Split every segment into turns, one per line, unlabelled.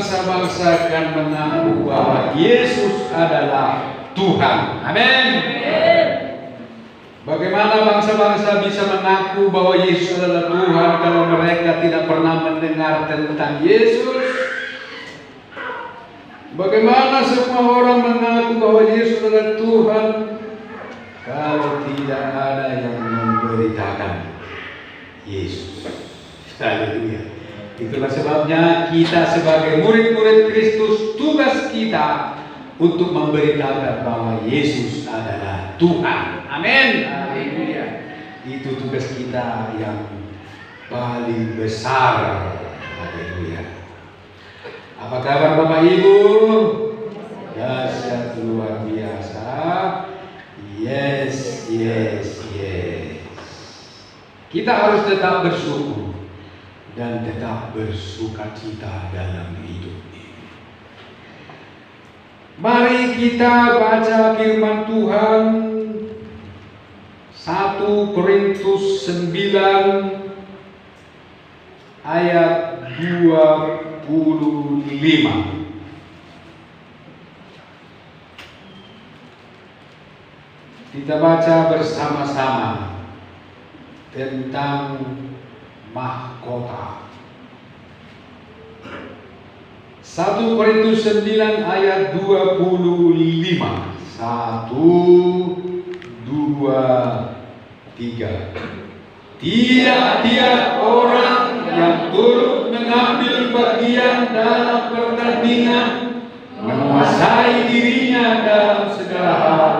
bangsa-bangsa akan mengaku bahwa Yesus adalah Tuhan. Amin. Bagaimana bangsa-bangsa bisa mengaku bahwa Yesus adalah Tuhan kalau mereka tidak pernah mendengar tentang Yesus? Bagaimana semua orang mengaku bahwa Yesus adalah Tuhan kalau tidak ada yang memberitakan Yesus? Haleluya. Itulah sebabnya kita sebagai murid-murid Kristus, tugas kita untuk memberitakan bahwa Yesus adalah Tuhan. Amin. Haleluya. Itu tugas kita yang paling besar. Haleluya. Apa kabar Bapak Ibu? Dahsyat luar biasa. Yes. Kita harus tetap bersyukur dan tetap bersukacita dalam hidup ini. Mari kita baca firman Tuhan 1 Korintus 9 ayat 25. Kita baca bersama-sama tentang mahkota. 1 Korintus 9 ayat 25. 1, 2, 3. Tiap-tiap orang yang turut mengambil bagian dalam pertandingan menguasai dirinya dalam segala hal.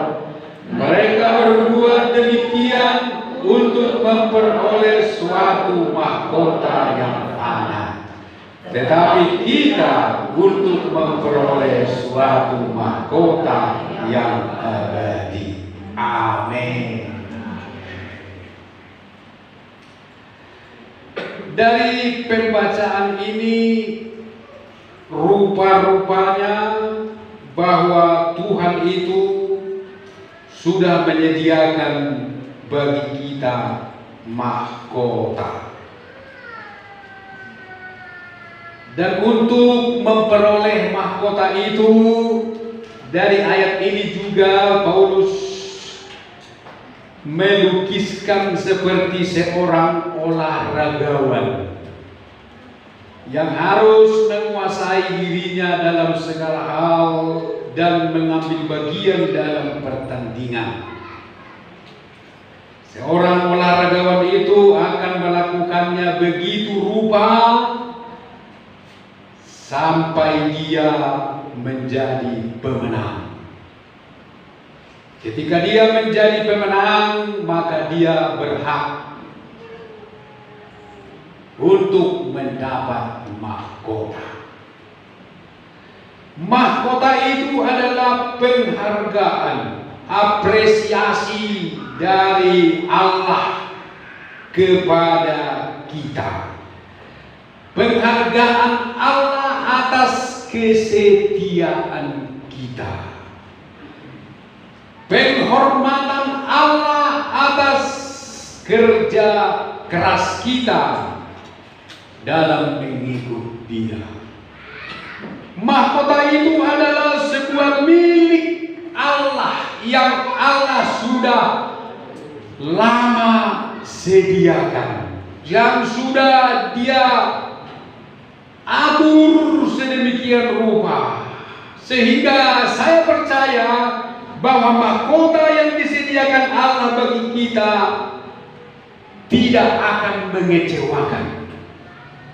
Mereka berbuat demikian untuk memperoleh suatu mahkota yang fana, tetapi kita untuk memperoleh suatu mahkota yang abadi. Amin. Dari pembacaan ini rupa-rupanya bahwa Tuhan itu sudah menyediakan bagi kita mahkota. Dan untuk memperoleh mahkota itu, dari ayat ini juga Paulus melukiskan seperti seorang olahragawan yang harus menguasai dirinya dalam segala hal dan mengambil bagian dalam pertandingan. Seorang olahragawan itu akan melakukannya begitu rupa sampai dia menjadi pemenang. Ketika dia menjadi pemenang, maka dia berhak untuk mendapat mahkota. Mahkota itu adalah penghargaan, apresiasi dari Allah kepada kita. Penghargaan Allah atas kesetiaan kita. Penghormatan Allah atas kerja keras kita dalam mengikut Dia. Mahkota itu adalah sebuah milik Allah yang Allah sudah lama sediakan, yang sudah Dia atur sedemikian rupa, sehingga saya percaya bahwa mahkota yang disediakan Allah bagi kita tidak akan mengecewakan.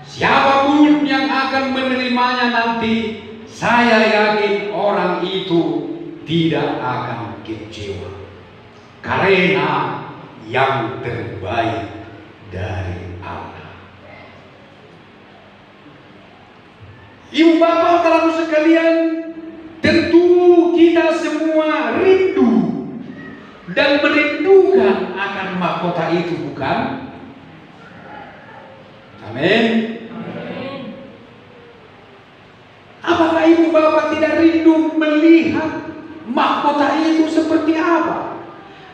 Siapapun yang akan menerimanya nanti, saya yakin orang itu tidak akan kecewa, karena yang terbaik dari Allah. Ibu bapak kalau sekalian, tentu kita semua rindu dan merindukan akan mahkota itu, bukan? Amin. Apakah ibu bapak tidak rindu melihat mahkota itu seperti apa?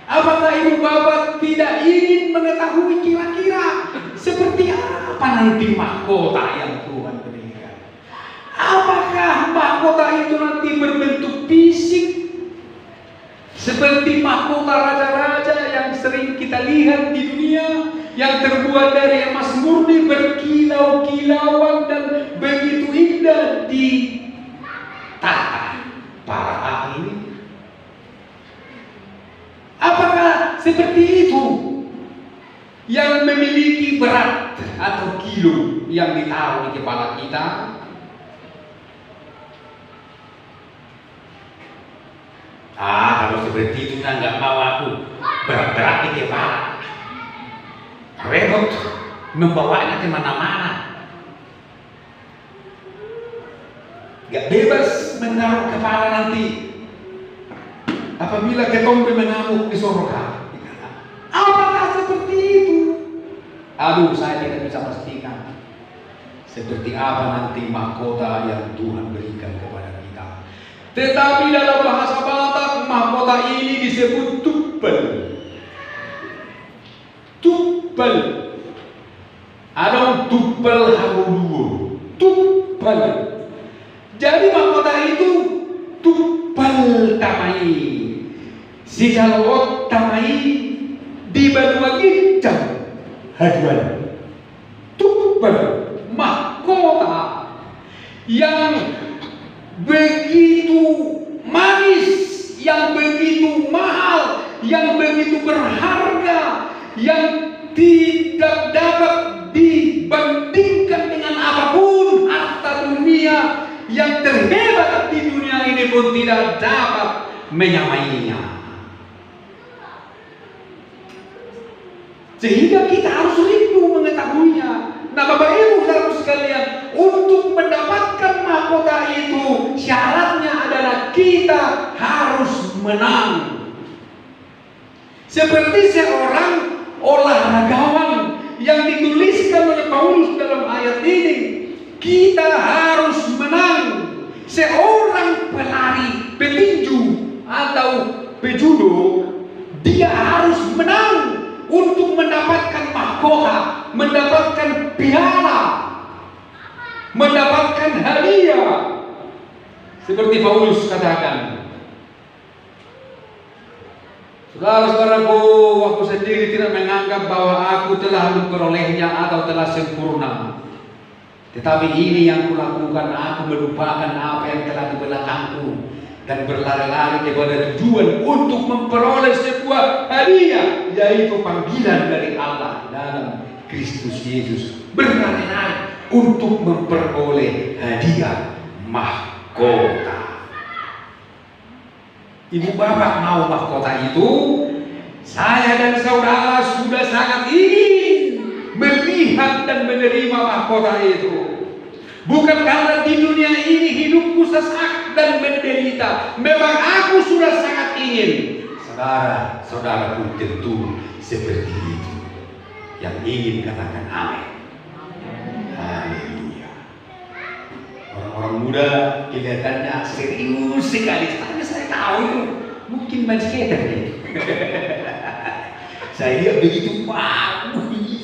Apakah ibu bapak tidak ingin mengetahui kira-kira seperti apa nanti mahkota yang Tuhan berikan? Apakah mahkota itu nanti berbentuk fisik seperti mahkota raja-raja yang sering kita lihat di dunia, yang terbuat dari emas murni, berkilau-kilauan dan begitu indah ditata para ahli? Apakah seperti itu yang memiliki berat atau kilo yang ditaruh di kepala kita? Kalau seperti itu nggak mau aku berat-berat di kepala. Repot membawanya kemana-mana. Gak bebas menaruh kepala nanti. Apabila ketombe mengamuk di sorga. Apakah seperti itu? Saya tidak bisa pastikan. Seperti apa nanti mahkota yang Tuhan berikan kepada kita. Tetapi dalam bahasa Batak, mahkota ini disebut tuppal. Tuppal. Ada tuppal haruduo. Tuppal. Jadi mahkota itu tuppal tamai. Si jalot tamai di baluagi jam haduan. Tuppal mahkota yang begitu manis, yang begitu mahal, yang begitu berharga, yang tidak dapat dibandingkan dengan apapun harta dunia yang terhebat di dunia ini pun tidak dapat menyamainya. Sehingga kita harus rindu mengetahuinya. Nah, Bapak Ibu saudara sekalian, untuk mendapatkan mahkota itu syaratnya adalah kita harus menang. Seperti seorang olahragawan yang dituliskan oleh Paulus dalam ayat ini, kita harus menang. Seorang pelari, petinju atau pejudo, dia harus menang untuk mendapatkan mahkota, mendapatkan piala, mendapatkan hadiah. Seperti Paulus katakan, saudara-saudaraku, aku sendiri tidak menganggap bahwa aku telah memperolehnya atau telah sempurna. Tetapi ini yang kulakukan, aku melupakan apa yang telah di belakangku dan berlari-lari kepada tujuan untuk memperoleh sebuah hadiah, yaitu panggilan dari Allah dalam Kristus Yesus. Berlari-lari untuk memperoleh hadiah mahkota. Ibu bapak mau mahkota itu? Saya dan saudara sudah sangat ingin melihat dan menerima mahkota itu. Bukan karena di dunia ini hidupku sesak dan menderita. Memang aku sudah sangat ingin. Saudara-saudara pun tentu seperti itu. Yang ingin katakan amin. Haleluya. Orang-orang muda kelihatannya serius sekali. Tapi saya tahu itu mungkin bansketer itu. Saya lihat begitu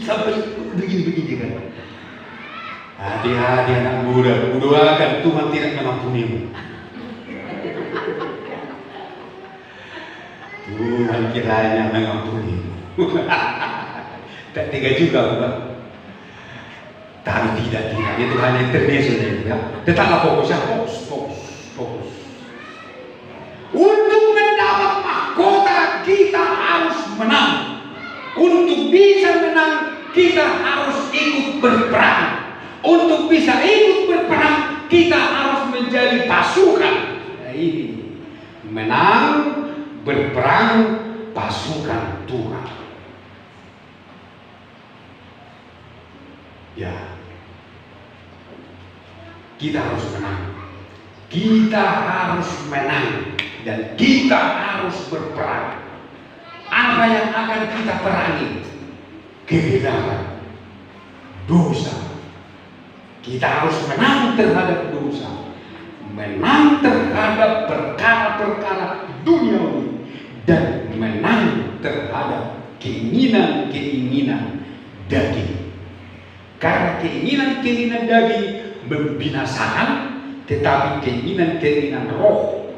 sampai begini-begini kan. Hati-hati anak muda, doakan Tuhan tidak mengampunimu. Tuhan kiranya mengampunimu. Tak tega juga, Bapak. Tapi tidak, itu hanya internasional ya. Tetaplah fokusnya, fokus. Untuk mendapat mahkota kita harus menang. Untuk bisa menang kita harus ikut berperang. Untuk bisa ikut berperang kita harus menjadi pasukan. Nah, ini menang, berperang, pasukan Tuhan. Ya, kita harus menang. Kita harus menang dan kita harus berperang. Apa yang akan kita perangi? Kegelapan, dosa. Kita harus menang terhadap dosa, menang terhadap perkara-perkara duniawi, dan menang terhadap keinginan-keinginan daging. Karena keinginan-keinginan daging membinasakan, tetapi keinginan-keinginan roh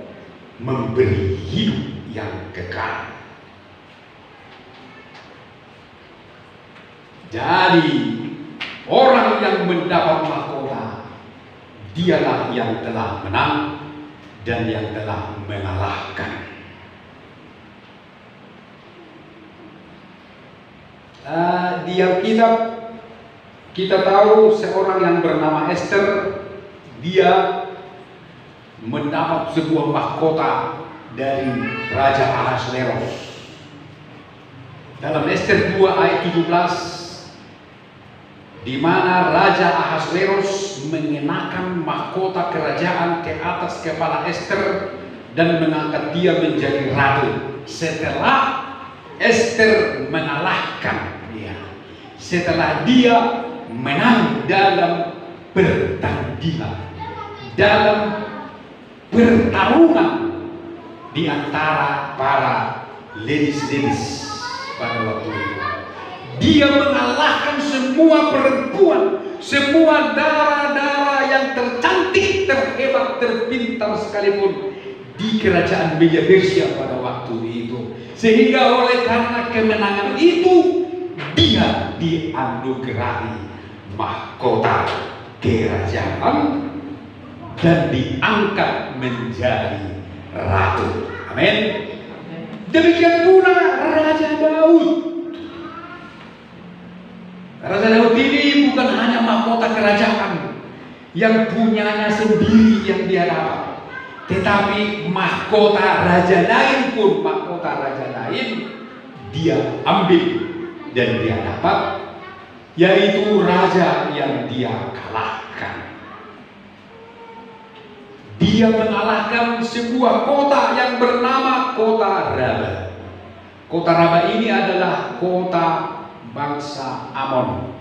memberi hidup yang kekal. Jadi orang yang mendapat mahkota, dialah yang telah menang dan yang telah mengalahkan. Di Alkitab kita tahu seorang yang bernama Esther, dia mendapat sebuah mahkota dari Raja Ahasveros. Dalam Esther 2 ayat 17, di mana Raja Ahasveros mengenakan mahkota kerajaan ke atas kepala Esther dan mengangkat dia menjadi ratu setelah Esther mengalahkan dia, setelah dia menang dalam pertandingan, dalam pertarungan di antara para ladies pada waktu itu. Dia mengalahkan semua perempuan, semua darah-darah yang tercantik, terhebat, terpintar sekalipun di kerajaan Media Persia pada waktu itu. Sehingga oleh karena kemenangan itu, dia dianugerahi mahkota kerajaan dan diangkat menjadi ratu. Amin. Demikian pula Raja Daud. Raja Daud ini bukan hanya mahkota kerajaan yang punyanya sendiri yang dia dapat, tetapi mahkota raja lain pun, mahkota raja lain dia ambil dan dia dapat, yaitu raja yang dia kalahkan. Dia mengalahkan sebuah kota yang bernama kota Raba. Kota Raba ini adalah kota bangsa Amon,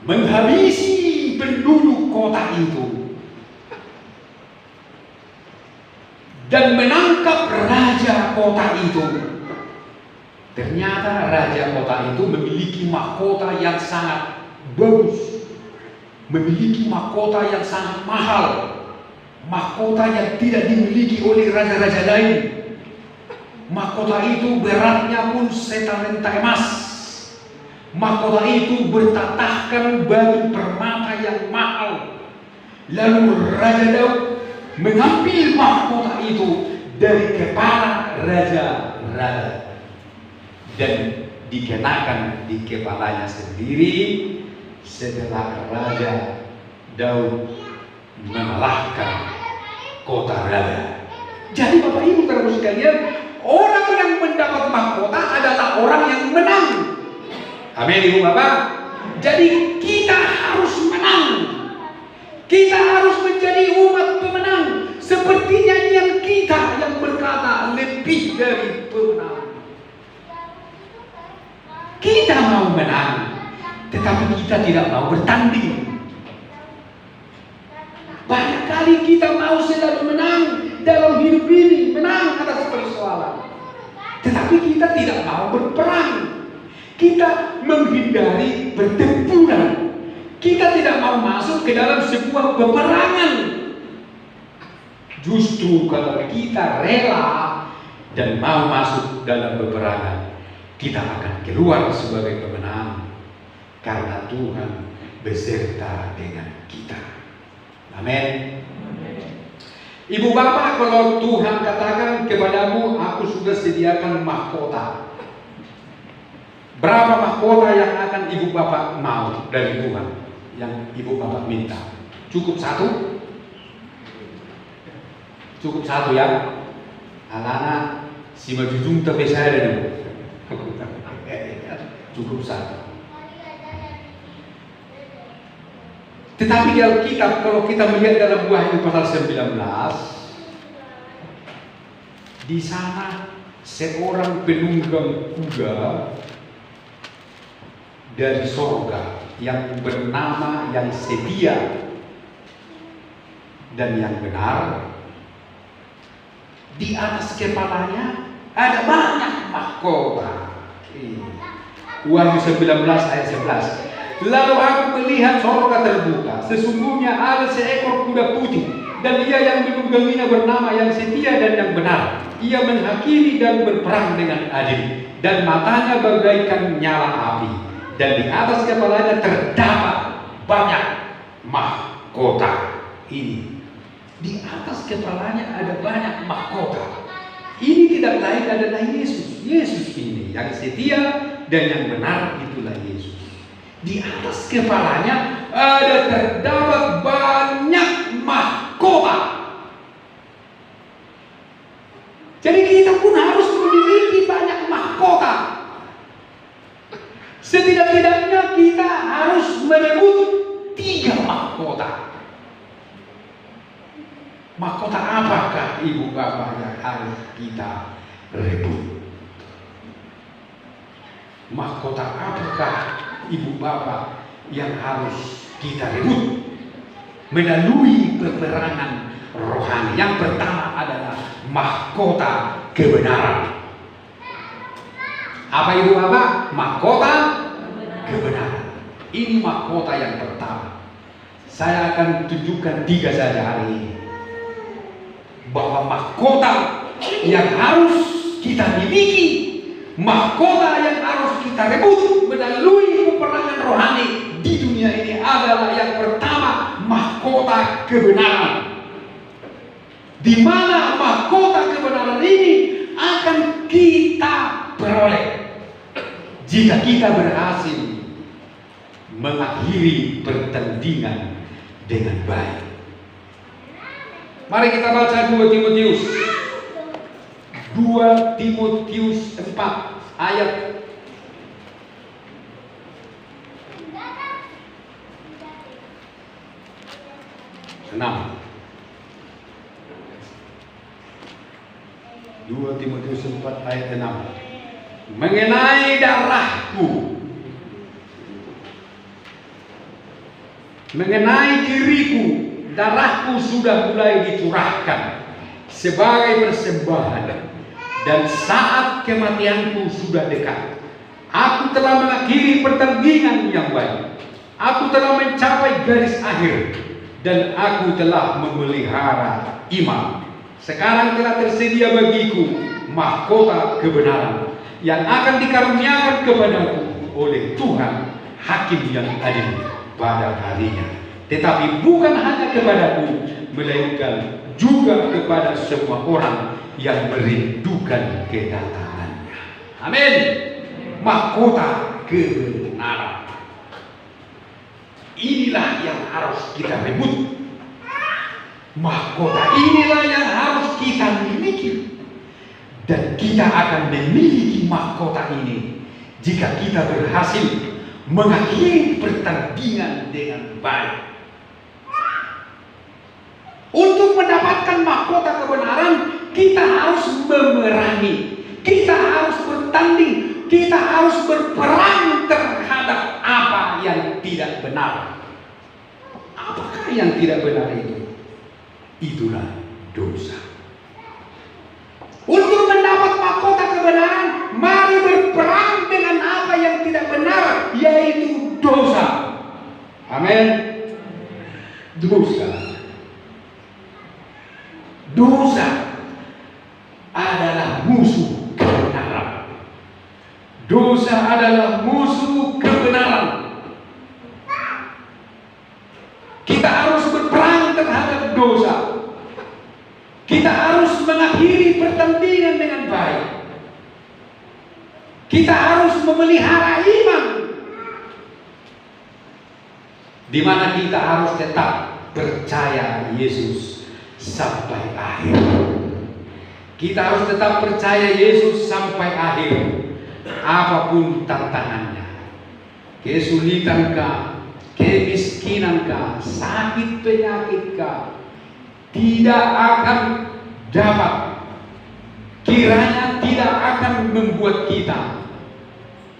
menghabisi penduduk kota itu dan menangkap raja kota itu. Ternyata raja kota itu memiliki mahkota yang sangat bagus, memiliki mahkota yang sangat mahal, mahkota yang tidak dimiliki oleh raja-raja lain. Mahkota itu beratnya pun setalenta emas. Mahkota itu bertatahkan batu permata yang mahal. Lalu Raja Daud mengambil mahkota itu dari kepala Raja Raba dan dikenakan di kepalanya sendiri setelah Raja Daud mengalahkan kota Raba. Jadi Bapak Ibu saudara sekalian, orang yang mendapat mahkota adalah orang yang menang. Amin Ibu Bapak. Jadi kita harus menang. Kita harus menjadi umat pemenang. Seperti nyanyian kita yang berkata lebih dari pemenang. Kita mau menang, tetapi kita tidak mau bertanding. Banyak kali kita mau selalu menang dalam hidup ini, menang atas persoalan, tetapi kita tidak mau berperang. Kita menghindari bertempuran. Kita tidak mau masuk ke dalam sebuah peperangan. Justru kalau kita rela dan mau masuk dalam peperangan, kita akan keluar sebagai pemenang karena Tuhan beserta dengan kita. Amin. Ibu bapak, kalau Tuhan katakan kepadamu, aku sudah sediakan mahkota, berapa mahkota yang akan ibu bapak mau dari Tuhan, yang ibu bapak minta? Cukup satu? Cukup satu ya? Alana si majujung tapi saya ada dulu. Cukup satu. Tetapi di Alkitab, kalau kita melihat dalam Wahyu pasal 19, di sana seorang penunggang kuda dari sorga yang bernama, yang setia dan yang benar, di atas kepalanya ada banyak mahkota. Wahyu 19 ayat 11. Lalu aku melihat sorga terbuka. Sesungguhnya ada seekor kuda putih, dan dia yang menungganginya bernama Yang Setia dan Yang Benar. Ia menghakimi dan berperang dengan adil, dan matanya bagaikan nyala api, dan di atas kepalanya terdapat banyak mahkota. Ini di atas kepalanya ada banyak mahkota. Ini tidak lain adalah Yesus. Yesus ini yang setia dan yang benar, itulah Yesus. Di atas kepalanya ada terdapat banyak mahkota. Jadi kita pun harus memiliki banyak mahkota. Setidak-tidaknya kita harus merebut 3 mahkota. Mahkota apakah ibu bapak yang harus kita rebut? Mahkota apakah ibu bapak yang harus kita rebut melalui peperangan rohani? Yang pertama adalah mahkota kebenaran. Apa ibu bapak? Mahkota kebenaran. Ini mahkota yang pertama. Saya akan tunjukkan 3 saja hari ini, bahwa mahkota yang harus kita miliki, mahkota yang harus kita rebut melalui peperangan rohani di dunia ini adalah yang pertama, mahkota kebenaran. Di mana mahkota kebenaran ini akan kita peroleh jika kita berhasil mengakhiri pertandingan dengan baik. Mari kita baca 2 Timotius 4 ayat 6. 2 Timotius 4 ayat 6. Mengenai darahku, mengenai diriku, darahku sudah mulai dicurahkan sebagai persembahan, dan saat kematianku sudah dekat. Aku telah mengakhiri pertandingan yang baik. Aku telah mencapai garis akhir, dan aku telah memelihara iman. Sekarang telah tersedia bagiku mahkota kebenaran yang akan dikaruniakan kepadaku oleh Tuhan Hakim yang adil pada harinya. Tetapi bukan hanya kepadaku, melainkan juga kepada semua orang yang merindukan kedatangannya. Amin. Mahkota kebenaran. Inilah yang harus kita rebut. Mahkota inilah yang harus kita miliki. Dan kita akan memiliki mahkota ini jika kita berhasil mengakhiri pertandingan dengan baik. Untuk mendapatkan mahkota kebenaran, kita harus memerangi, kita harus bertanding, kita harus berperang terhadap apa yang tidak benar. Apakah yang tidak benar itu? Itulah dosa. Untuk mendapat mahkota kebenaran, mari berperang dengan apa yang tidak benar, yaitu dosa. Amin. Dosa adalah musuh kebenaran. Dosa adalah musuh kebenaran. Kita harus berperang terhadap dosa. Kita harus mengakhiri pertandingan dengan baik. Kita harus memelihara iman, di mana kita harus tetap percaya Yesus sampai akhir. Kita harus tetap percaya Yesus sampai akhir, apapun tantangannya. Kesulitankah, kemiskinankah, sakit penyakitkah, tidak akan dapat, kiranya tidak akan membuat kita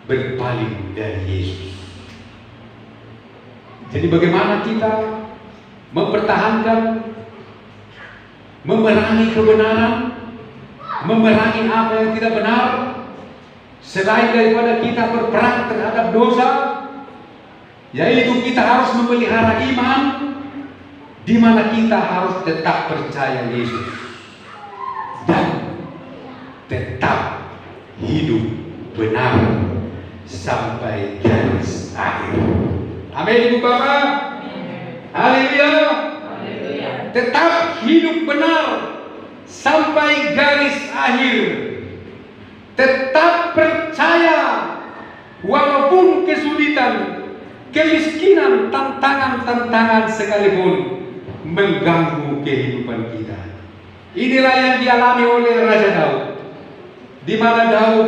berpaling dari Yesus. Jadi bagaimana kita mempertahankan, memerangi kebenaran, memerangi apa yang tidak benar, selain daripada kita berperang terhadap dosa? yaitu kita harus memelihara iman, di mana kita harus tetap percaya Yesus dan tetap hidup benar sampai garis akhir. Amin, Ibu Bapak. Haleluya. Tetap hidup benar sampai garis akhir. Tetap percaya walaupun kesulitan, kemiskinan, tantangan-tantangan sekalipun mengganggu kehidupan kita. Inilah yang dialami oleh Raja Daud, di mana Daud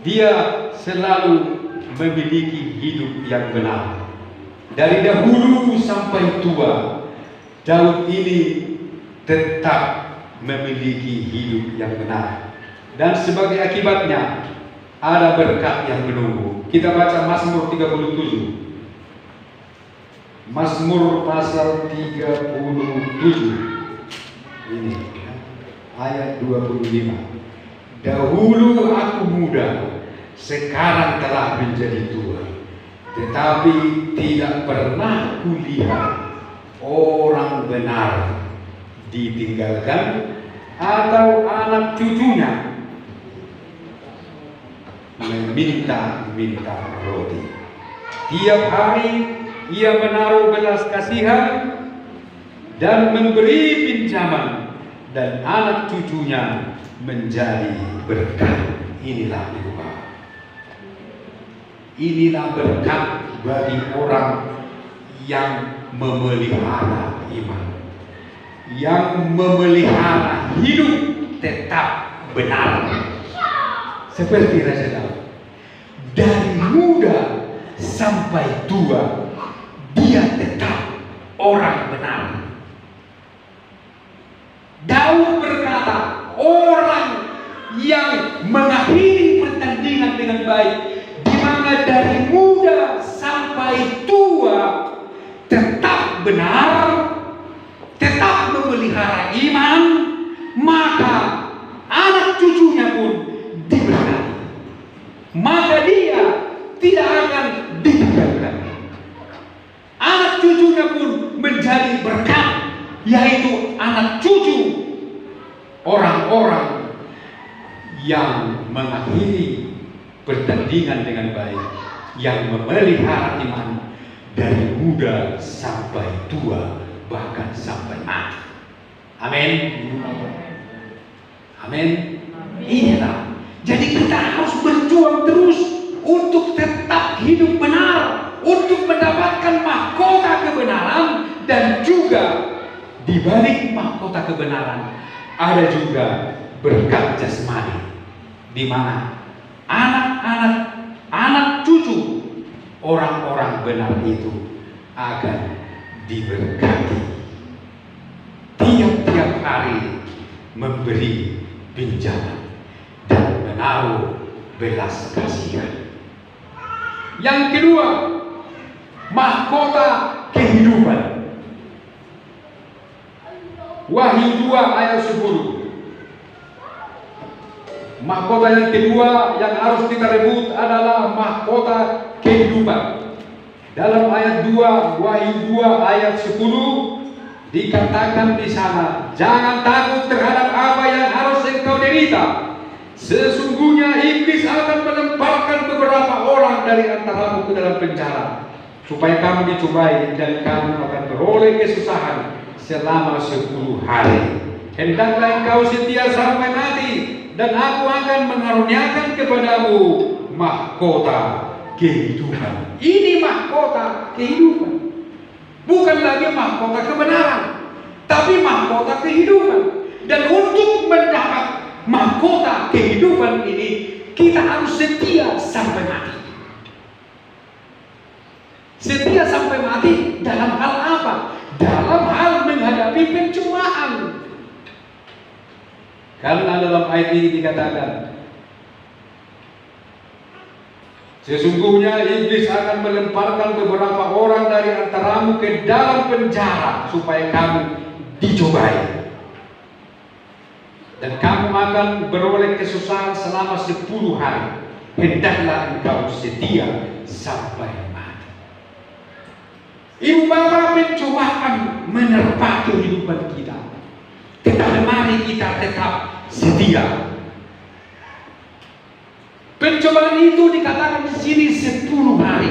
dia selalu memiliki hidup yang benar. Dari dahulu sampai tua, Daud ini tetap memiliki hidup yang benar. Dan sebagai akibatnya ada berkat yang menunggu. Kita baca Mazmur 37. Mazmur pasal 37. Ini ayat 25. Dahulu aku muda, sekarang telah menjadi tua, tetapi tidak pernah kulihat orang benar ditinggalkan atau anak cucunya meminta-minta roti. Tiap hari ia menaruh belas kasihan dan memberi pinjaman, dan anak cucunya menjadi berkat. Inilah Ibu Bapak, inilah berkat bagi orang yang memelihara iman, yang memelihara hidup tetap benar. Seperti Raja Daud, dari muda sampai tua dia tetap orang benar. Daud berkata, orang yang mengakhiri pertandingan dengan baik, di mana dari muda sampai tua tetap benar, tetap memelihara iman, maka anak cucunya pun diberkati. Maka dia tidak akan ditinggalkan. Anak cucunya pun menjadi berkat, yaitu anak cucu orang-orang yang mengakhiri pertandingan dengan baik, yang memelihara iman dari muda sampai tua, bahkan sampai mati. Amin. Amin. Inilah. Jadi kita harus berjuang terus untuk tetap hidup benar, untuk mendapatkan mahkota kebenaran, dan juga di balik mahkota kebenaran ada juga berkat jasmani, di mana anak cucu orang-orang benar itu akan diberkati. Tiap-tiap hari memberi pinjaman dan menaruh belas kasihan. Yang kedua, mahkota kehidupan. Wahyu 2 ayat 10. Mahkota yang kedua yang harus kita rebut adalah mahkota kehidupan. Dalam ayat 2, Wahyu 2 ayat 10 dikatakan di sana, jangan takut terhadap apa yang harus engkau derita. Sesungguhnya iblis akan melemparkan beberapa orang dari antaramu ke dalam penjara, supaya kamu dicobai dan kamu akan beroleh kesusahan selama 10 hari. Hendaklah engkau setia sampai mati, dan aku akan mengaruniakan kepadamu mahkota kehidupan. Ini mahkota kehidupan, bukan lagi mahkota kebenaran, tapi mahkota kehidupan. Dan untuk mendapat mahkota kehidupan ini, kita harus setia sampai mati. Setia sampai mati dalam hal apa? Dalam hal menghadapi pencobaan. Karena dalam ayat ini dikatakan, sesungguhnya iblis akan melemparkan beberapa orang dari antaramu ke dalam penjara, supaya kamu dicobai, dan kamu akan beroleh kesusahan selama 10 hari. Hendaklah engkau setia sampai mati. Ibu bapak, pencobaan menerpa kehidupan kita. Tetapi mari kita tetap setia. Pencobaan itu dikatakan di sini 10 hari.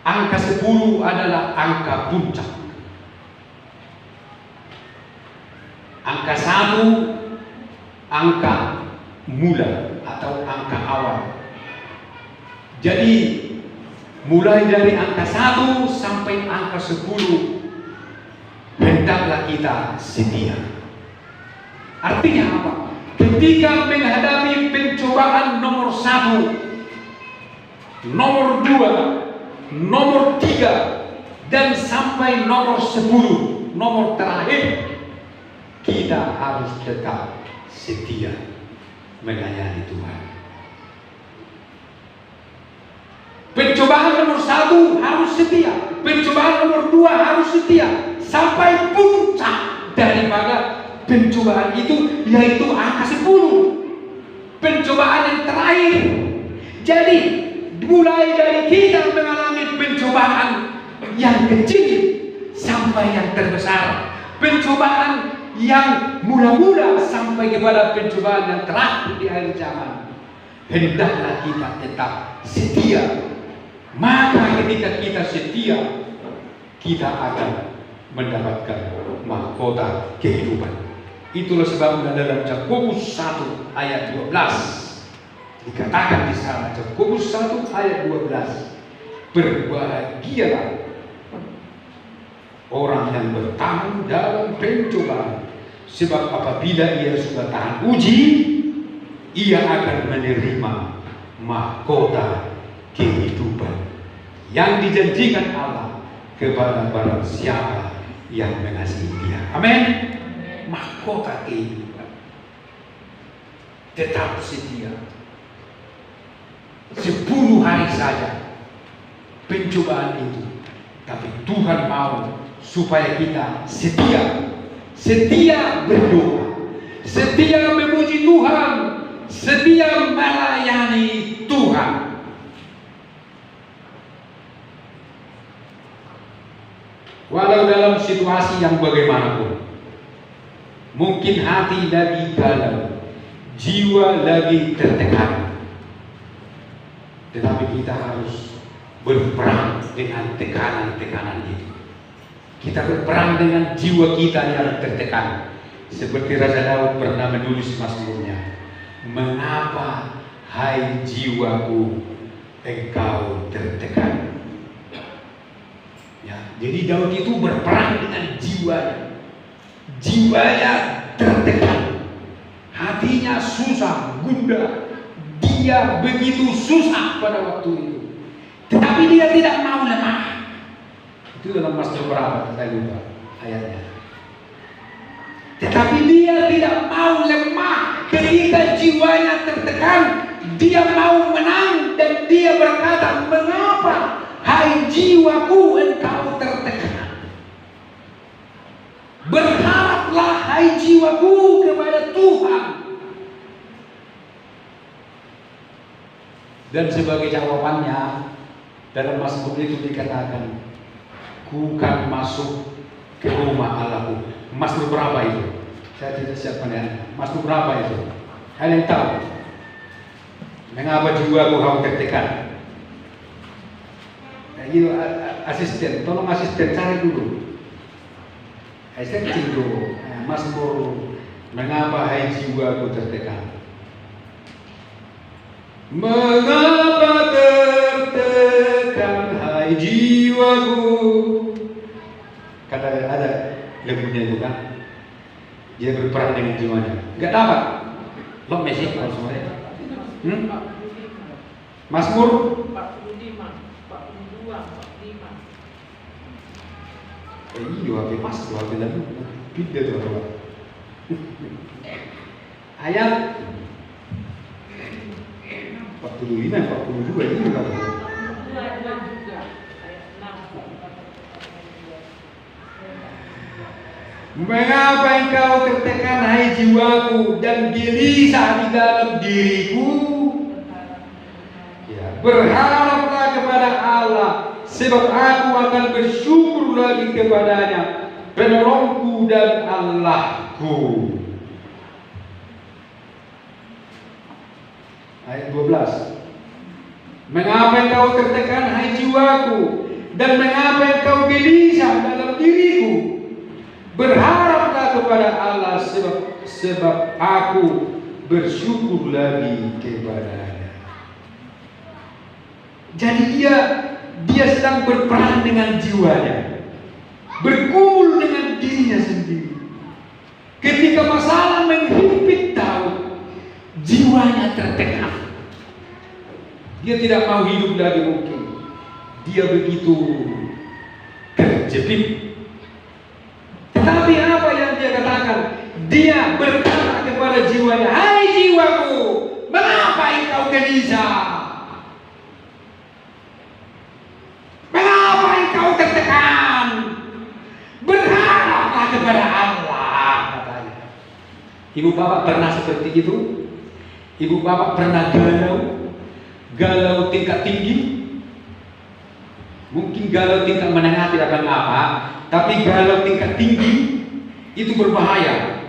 Angka 10 adalah angka puncak. Angka 1 angka mula atau angka awal. Jadi mulai dari angka 1 sampai angka 10 hendaklah kita setia. Artinya apa? Ketika menghadapi pencobaan nomor 1, nomor 2, nomor 3, dan sampai nomor 10, nomor terakhir, kita harus tetap setia melayani Tuhan. Pencobaan nomor 1 harus setia, pencobaan nomor 2 harus setia, sampai puncak daripada pencobaan itu yaitu angka 10, pencobaan yang terakhir. Jadi mulai dari kita mengalami pencobaan yang kecil sampai yang terbesar, pencobaan yang mula-mula sampai kepada pencobaan yang terakhir di akhir zaman, hendaklah kita tetap setia. Maka ketika kita setia, kita akan mendapatkan mahkota kehidupan. Itulah sebabnya dalam Yakobus 1 ayat 12 dikatakan di sana, Yakobus 1 ayat 12, berbahagialah orang yang bertahan dalam pencobaan, sebab apabila ia sudah tahan uji, ia akan menerima mahkota kehidupan yang dijanjikan Allah kepada barang siapa yang mengasihi Dia. Amin. Mahkota kehidupan. Tetap setia. 10 hari saja pencobaan itu, tapi Tuhan mau supaya kita setia, setia berdoa, setia memuji Tuhan, setia melayani Tuhan. Walau dalam situasi yang bagaimanapun, mungkin hati lagi galau, jiwa lagi tertekan, tetapi kita harus berperang dengan tekanan-tekanan itu. Kita berperang dengan jiwa kita yang tertekan. Seperti Raja Daud pernah menulis mazmurnya, mengapa hai jiwaku engkau tertekan. Ya, jadi Daud itu berperang dengan jiwanya tertekan, hatinya susah, gundah, dia begitu susah pada waktu itu, tetapi dia tidak mau lemah. Itu dalam Mazmur berapa? Saya lupa ayatnya. Tetapi dia tidak mau lemah ketika jiwanya tertekan. Dia mau menang dan dia berkata, mengapa hai jiwaku engkau tertekan? Berharaplah hai jiwaku kepada Tuhan. Dan sebagai jawabannya dalam Mazmur itu dikatakan, ku kan masuk ke rumah Allahku. Mazmur berapa itu? Saya tidak siap mendengar. Mazmur berapa itu? Kalian tahu? Mengapa jiwaku kau tertekan? Nah, itu asisten, tolong asisten cari dulu. Asisten dulu. Mazmur, mengapa hai jiwaku tertekan? Mengapa tertekan hai jiwaku? Kata ada lagunya itu kan, dia berperang dengan jiwanya. Gak dapat. Lo mesih kalau semuanya. Mazmur
45, 42, 45.
Iya, HP Mazmur, HP lagu. Beda tuh apa? Ayat 45, 42 ini kalau. Mengapa engkau tertekan hai jiwaku dan gelisah di dalam diriku? Ya, berharaplah kepada Allah sebab aku akan bersyukur lagi kepadanya, penolongku dan Allahku. Ayat 12. Mengapa engkau tertekan, hai jiwaku, dan mengapa engkau gelisah dalam diriku? Berharaplah kepada Allah, sebab aku bersyukur lagi kepadanya. Jadi dia sedang berperang dengan jiwanya, bergumul dengan dirinya sendiri. Ketika masalah menghimpit Daud, jiwanya tertekan. Dia tidak mau hidup lagi mungkin. Dia begitu terjepit. Tetapi apa yang dia katakan? Dia berkata kepada jiwanya, hai jiwaku, mengapa engkau gelisah? Mengapa engkau tertekan? Berharaplah kepada Allah, katanya. Ibu bapak pernah seperti itu? Ibu bapak pernah galau tingkat tinggi? Mungkin galau tingkat menengah tidak akan apa, tapi galau tingkat tinggi itu berbahaya.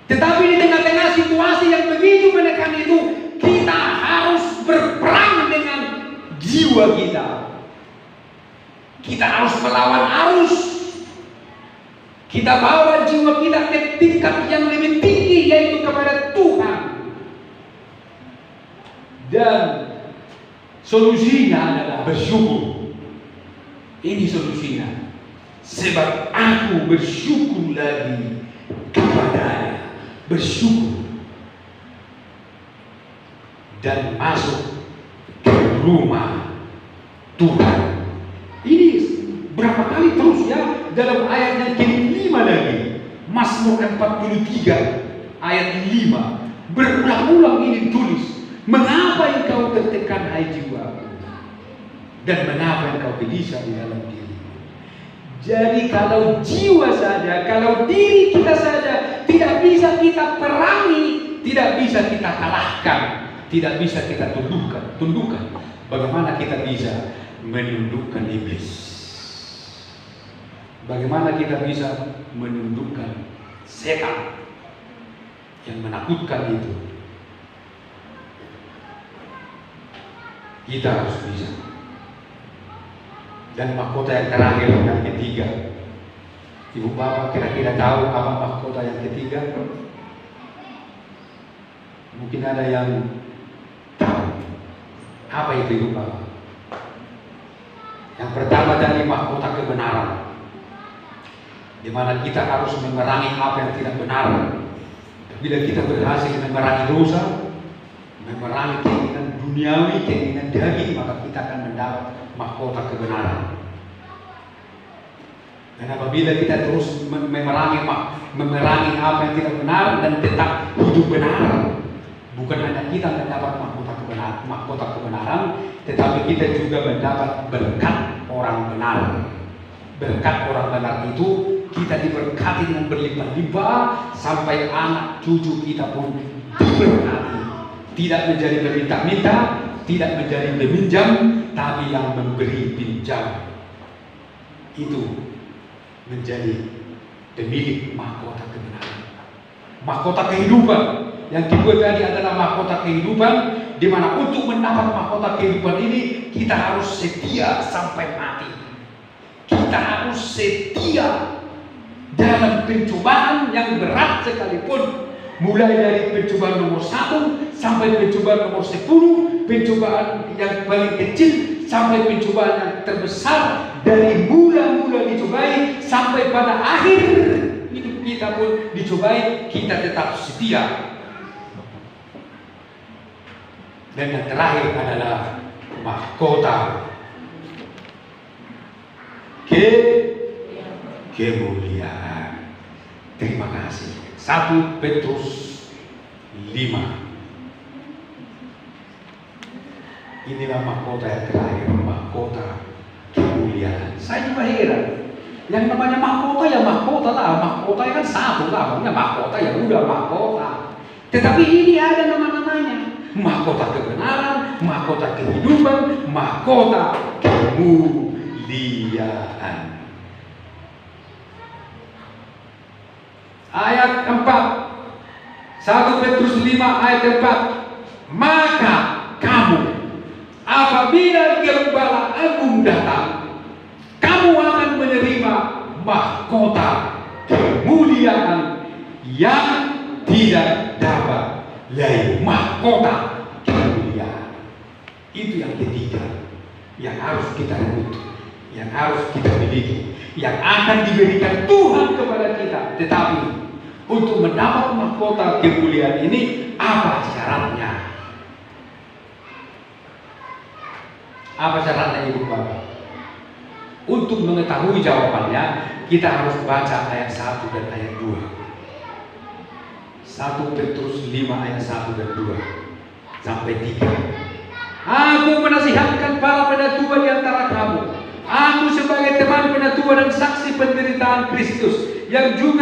Tetapi di tengah-tengah situasi yang begitu menekan itu, kita harus berperang dengan jiwa kita. Kita harus melawan arus. Kita bawa jiwa kita ke tingkat yang lebih tinggi, yaitu kepada Tuhan. Dan solusinya adalah bersyukur. Ini solusinya. Sebab aku bersyukur lagi kepadanya. Bersyukur. Dan masuk ke rumah Tuhan. Ini berapa kali terus ya dalam ayat yang ke-5 lagi. Mazmur 43 ayat 5. Berulang-ulang ini ditulis. Mengapa engkau tertekan, hai jiwaku? Dan mengapa engkau gelisah di dalam diri? Jadi kalau jiwa saja, kalau diri kita saja tidak bisa kita perangi, tidak bisa kita kalahkan, tidak bisa kita tundukkan. Bagaimana kita bisa menundukkan iblis? Bagaimana kita bisa menundukkan setan yang menakutkan itu? Kita harus bisa. Dan mahkota yang terakhir, yang ketiga, ibu bapak kira-kira tahu apa mahkota yang ketiga? Mungkin ada yang tahu. Apa itu ibu bapak? Yang pertama tadi mahkota kebenaran, di mana kita harus memerangi apa yang tidak benar. Bila kita berhasil memerangi dosa, memerangi keinginan duniawi, keinginan daging, maka kita akan mendapat mahkota kebenaran. Dan apabila kita terus memerangi apa yang tidak benar dan tetap hidup benar, bukan hanya kita mendapat mahkota kebenaran, tetapi kita juga mendapat berkat orang benar. Berkat orang benar itu kita diberkati dengan berlimpah-limpah sampai anak cucu kita pun diberkati. Tidak menjadi meminta-minta, tidak menjadi meminjam, tapi yang memberi pinjam. Itu menjadi pemilik mahkota kebenaran. Mahkota kehidupan. Yang kedua tadi adalah mahkota kehidupan, di mana untuk mendapat mahkota kehidupan ini kita harus setia sampai mati. Kita harus setia dalam pencobaan yang berat sekalipun. Mulai dari pencobaan nomor 1 sampai pencobaan nomor 10, pencobaan yang paling kecil sampai pencobaan yang terbesar, dari mula-mula dicobai sampai pada akhir hidup kita pun dicobai, kita tetap setia. Dan yang terakhir adalah mahkota kemuliaan. Terima kasih. 1 Petrus 5. Inilah mahkota yang terakhir, mahkota kemuliaan. Saya juga heran. Yang namanya mahkota ya mahkota lah, mahkota kan satu lah, makanya mahkota ya udah mahkota. Tetapi ini ada nama-namanya. Mahkota kebenaran, mahkota kehidupan, mahkota kemuliaan. kemuliaan. Ayat 4, 1 Petrus 5 ayat 4. Maka kamu, apabila Gembala Agung datang, kamu akan menerima mahkota kemuliaan yang tidak dapat layu. Mahkota kemuliaan. Itu yang ketiga, yang harus kita rebut, yang harus kita miliki, yang akan diberikan Tuhan kepada kita. Tetapi untuk mendapat mahkota kemuliaan ini, apa syaratnya? Apa syaratnya, Ibu Bapak? Untuk mengetahui jawabannya, kita harus baca ayat 1 dan ayat 2. 1 Petrus 5 ayat 1 dan 2 sampai 3. Aku menasihatkan para penatua di antara kamu. Aku sebagai teman penatua dan saksi penderitaan Kristus, yang juga